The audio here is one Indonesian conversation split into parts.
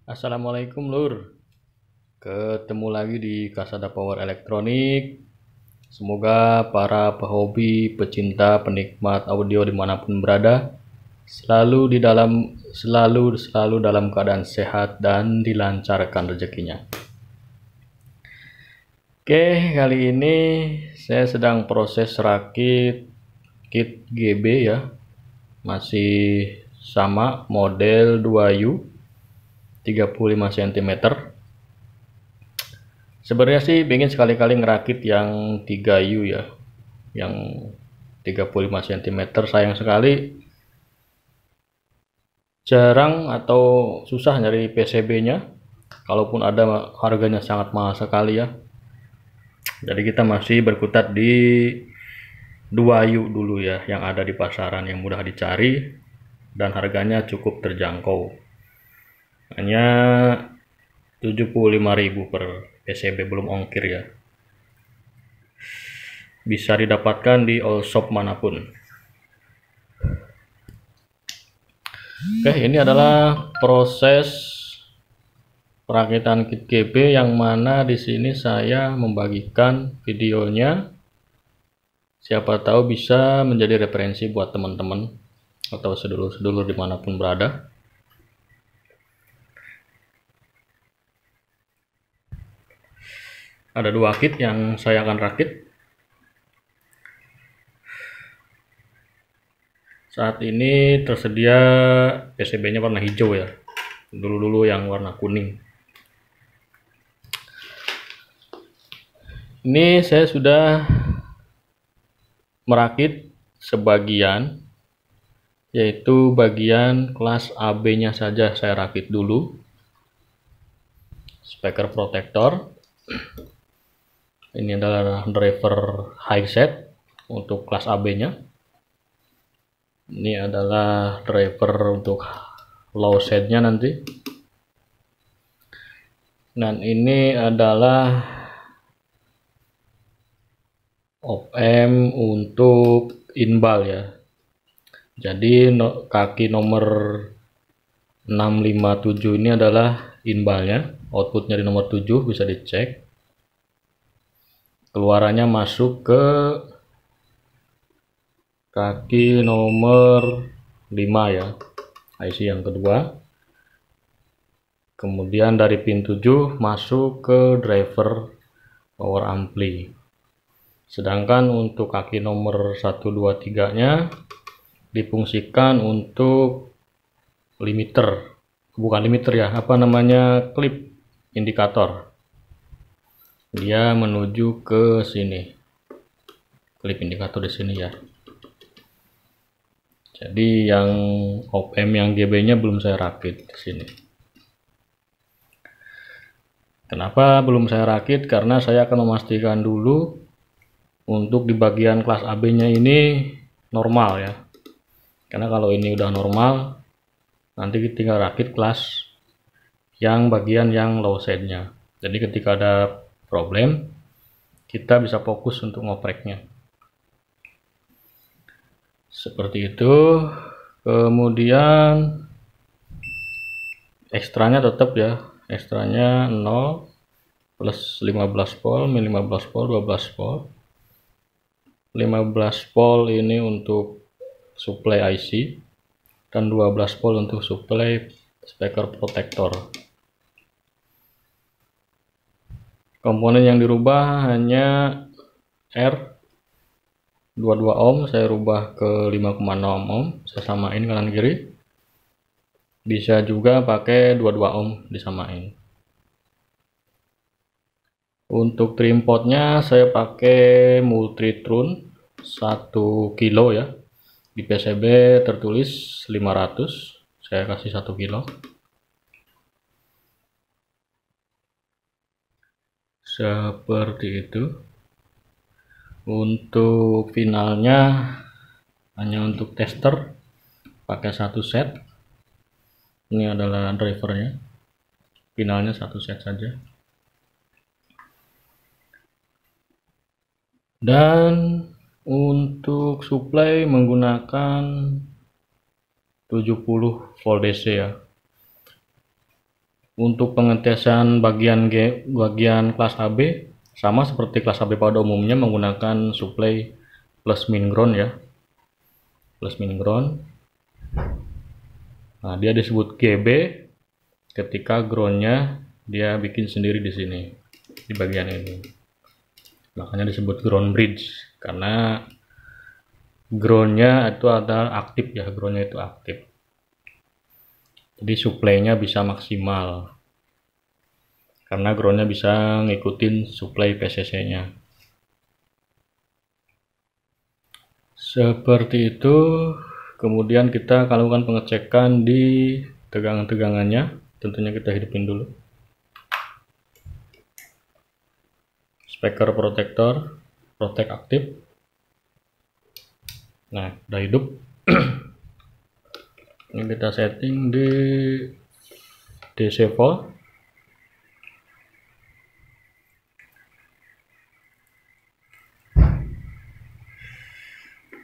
Assalamualaikum Lur, ketemu lagi di Kasada Power Elektronik. Semoga para pehobi, pecinta, penikmat audio dimanapun berada selalu dalam keadaan sehat dan dilancarkan rezekinya. Oke, kali ini saya sedang proses rakit kit GB ya, masih sama model 2U 35 cm. Sebenarnya sih pengen sekali-kali ngerakit yang 3U ya, yang 35 cm. Sayang sekali jarang atau susah nyari PCB-nya. Kalaupun ada, harganya sangat mahal sekali ya. Jadi kita masih berkutat di 2U dulu ya, yang ada di pasaran, yang mudah dicari dan harganya cukup terjangkau. Hanya 75.000 per PCB, belum ongkir ya. Bisa didapatkan di all shop manapun. Oke, ini adalah proses perakitan kit GB yang mana di sini saya membagikan videonya. Siapa tahu bisa menjadi referensi buat teman-teman atau sedulur-sedulur dimanapun berada. Ada dua kit yang saya akan rakit. Saat ini tersedia PCB-nya warna hijau ya. Dulu yang warna kuning. Ini saya sudah merakit sebagian, yaitu bagian kelas AB-nya saja saya rakit dulu. Speaker protector. Ini adalah driver high set untuk kelas AB-nya. Ini adalah driver untuk low setnya nanti. Dan ini adalah op-amp untuk inbal ya. Jadi kaki nomor 657 ini adalah inbalnya. Outputnya di nomor 7, bisa dicek. Keluarannya masuk ke kaki nomor 5 ya, IC yang kedua. Kemudian dari pin 7 masuk ke driver power ampli. Sedangkan untuk kaki nomor 1, 2, 3 nya difungsikan untuk limiter, bukan limiter ya, apa namanya, klip indikator. Dia menuju ke sini, klip indikator di sini ya. Jadi yang op-amp yang GB-nya belum saya rakit di sini. Kenapa belum saya rakit? Karena saya akan memastikan dulu untuk di bagian kelas AB-nya ini normal ya. Karena kalau ini udah normal, nanti kita tinggal rakit kelas yang bagian yang low setnya. Jadi ketika ada problem, kita bisa fokus untuk ngopreknya. Seperti itu. Kemudian ekstranya tetap ya, ekstranya 0 plus 15 volt, min 15 volt, 12 volt. 15 volt ini untuk supply IC dan 12 volt untuk supply speaker protector. Komponen yang dirubah hanya R 22 ohm, saya rubah ke 5,6 ohm, saya samain kanan kiri. Bisa juga pakai 22 ohm disamain. Untuk trim potnya saya pakai Multitron 1 kilo ya. Di PCB tertulis 500, saya kasih 1 kilo. Seperti itu. Untuk finalnya hanya untuk tester pakai 1 set. Ini adalah drivernya. Finalnya 1 set saja. Dan untuk supply menggunakan 70 volt DC ya. Untuk pengetesan bagian kelas AB sama seperti kelas AB pada umumnya, menggunakan supply plus min ground ya, plus min ground. Nah, dia disebut GB ketika groundnya dia bikin sendiri di sini, di bagian ini. Makanya disebut ground bridge, karena groundnya itu ada aktif ya, groundnya itu aktif. Jadi supply-nya bisa maksimal, karena groundnya bisa ngikutin supply PCC-nya. Seperti itu. Kemudian kita lakukan pengecekan di tegangan-tegangannya. Tentunya kita hidupin dulu speaker protector, protect aktif. Nah, udah hidup. Ini kita setting di DC volt.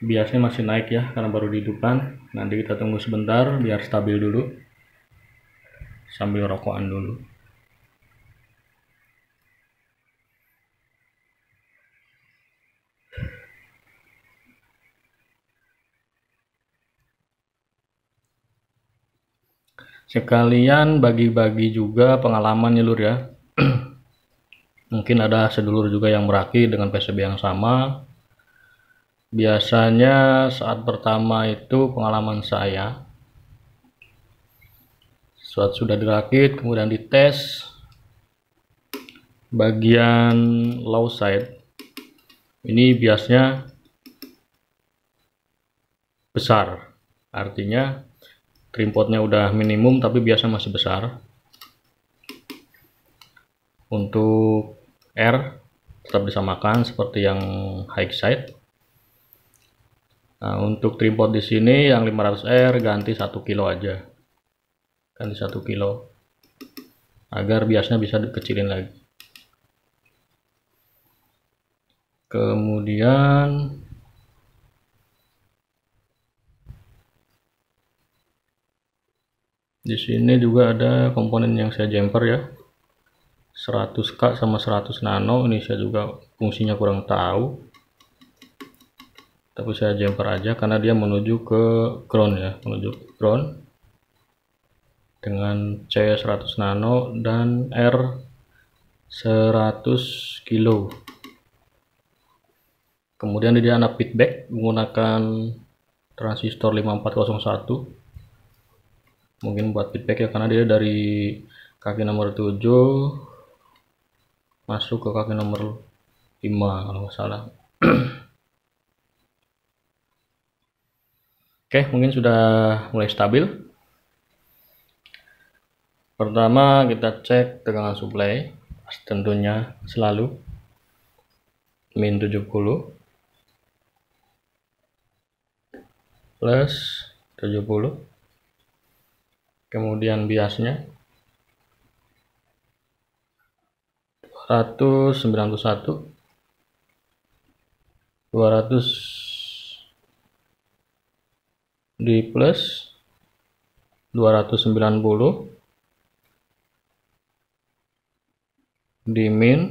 Biasanya masih naik ya, karena baru dihidupkan. Nanti kita tunggu sebentar biar stabil dulu, sambil rokokan dulu. Sekalian bagi-bagi juga pengalaman ya lur ya. Mungkin ada sedulur juga yang merakit dengan PCB yang sama. Biasanya saat pertama itu pengalaman saya, saat sudah dirakit kemudian dites bagian low side, ini biasanya besar, artinya trim potnya udah minimum tapi biasa masih besar. Untuk R tetap disamakan seperti yang high side. Nah, untuk trim pot di sini yang 500R ganti 1 kilo aja, ganti 1 kilo agar biasanya bisa dikecilin lagi. Kemudian di sini juga ada komponen yang saya jumper ya, 100K sama 100 nano. Ini saya juga fungsinya kurang tahu, tapi saya jumper aja karena dia menuju ke ground ya, menuju ke ground dengan C 100 nano dan R 100 kilo. Kemudian dia ada feedback menggunakan transistor 5401, mungkin buat feedback ya, karena dia dari kaki nomor 7 masuk ke kaki nomor 5 kalau nggak salah. Oke, mungkin sudah mulai stabil. Pertama kita cek tegangan supply, tentunya selalu min 70 plus 70. Kemudian biasnya 191, 200 di plus, 290 di min,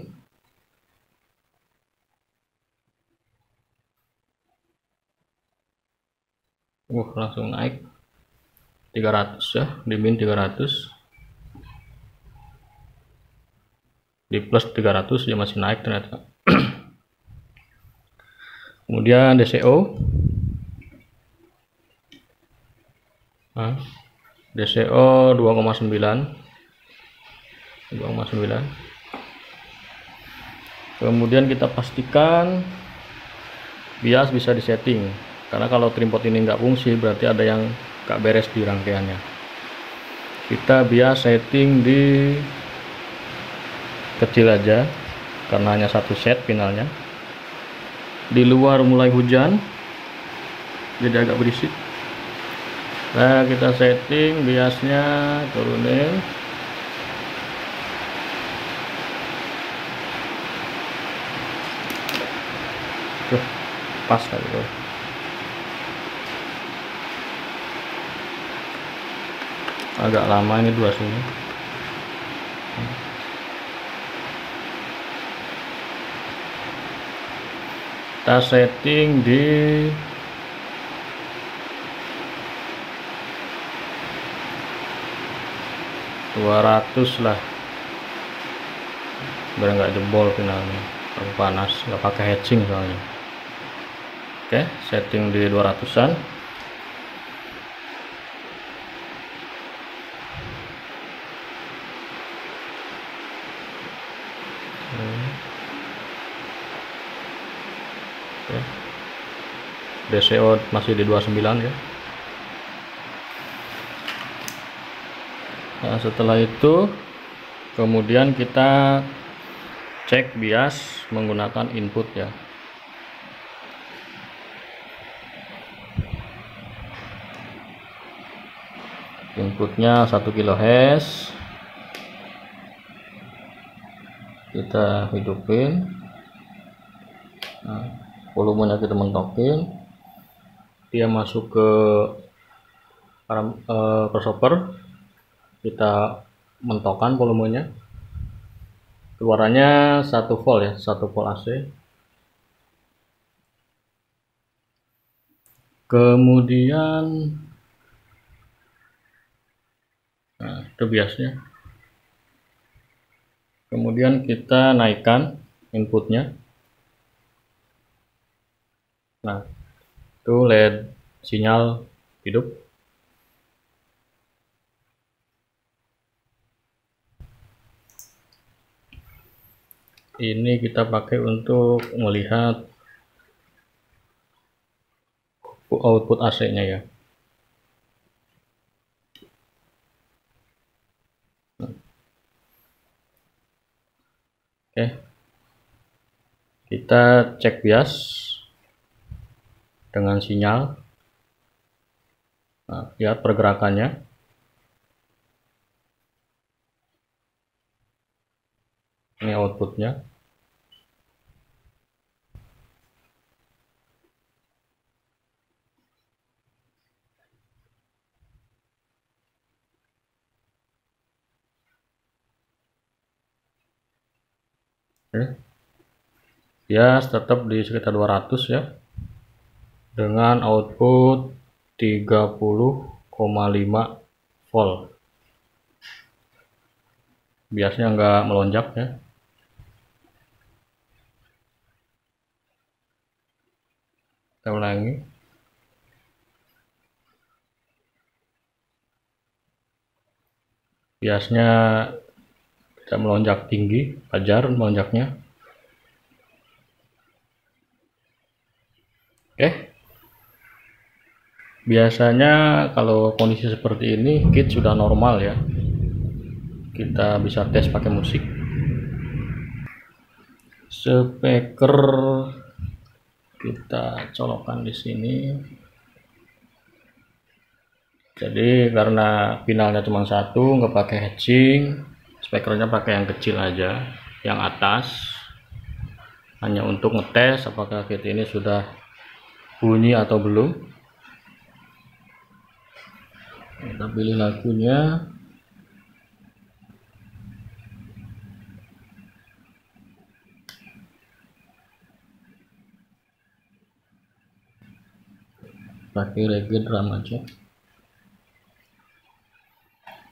langsung naik 300 ya, di min 300, di plus 300 dia masih naik ternyata. Kemudian DCO, nah, DCO 2,9. Kemudian kita pastikan bias bisa disetting, karena kalau trim pot ini nggak fungsi berarti ada yang nggak beres di rangkaiannya. Kita bias setting di kecil aja karena hanya satu set finalnya. Di luar mulai hujan jadi agak berisik. Nah, kita setting biasnya turunin. Tuh, pas kali tuh. Agak lama ini durasinya. kita setting di 200 lah, biar nggak jebol finalnya. Terlalu panas, nggak pakai heatsink soalnya. Oke, setting di 200-an. DCO masih di 29 ya. Nah, setelah itu kemudian kita cek bias menggunakan input ya. Inputnya 1 kHz, kita hidupin. Nah, volumenya kita mentokin, dia masuk ke crossover, kita mentokkan volumenya, keluarannya 1 volt ya, 1 volt AC. Kemudian nah, itu biasnya. Kemudian kita naikkan inputnya. Nah, itu LED sinyal hidup. Ini kita pakai untuk melihat output AC-nya ya. Oke, kita cek bias dengan sinyal. Nah, lihat pergerakannya. Ini outputnya. Bias tetap di sekitar 200 ya, dengan output 30,5 volt. Biasanya nggak melonjak ya. Kita ulangi. Biasanya tidak melonjak tinggi, wajar melonjaknya. Oke. Biasanya kalau kondisi seperti ini kit sudah normal ya. Kita bisa tes pakai musik. Speaker kita colokkan di sini. Jadi karena finalnya cuma 1, nggak pakai heatsink, speakernya pakai yang kecil aja, yang atas, hanya untuk ngetes apakah kit ini sudah bunyi atau belum. Kita pilih lagunya. Pakai reggae drum aja.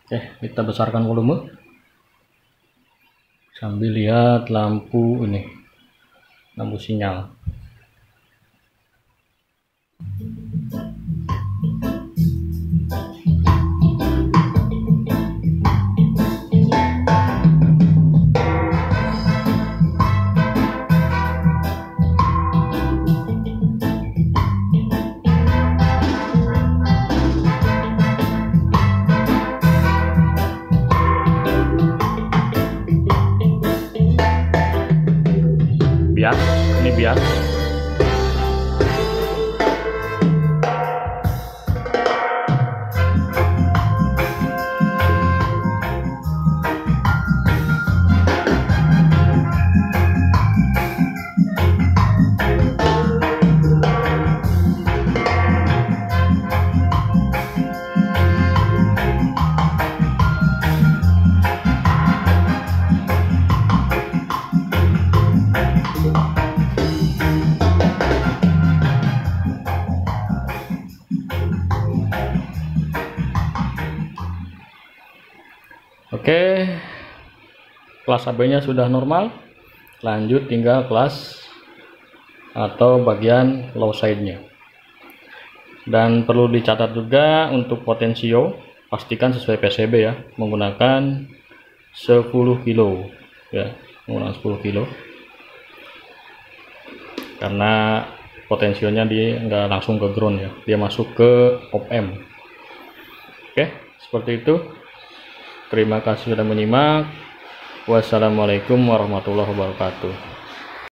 Oke, kita besarkan volume sambil lihat lampu ini, lampu sinyal. Bias, ini bias. Oke, kelas AB-nya sudah normal. Lanjut tinggal kelas atau bagian low side-nya. Dan perlu dicatat juga untuk potensio, pastikan sesuai PCB ya, menggunakan 10 kilo ya, menggunakan 10 kilo. Karena potensionya dia nggak langsung ke ground ya, dia masuk ke op-amp. Oke, seperti itu. Terima kasih sudah menyimak. Wassalamualaikum warahmatullahi wabarakatuh.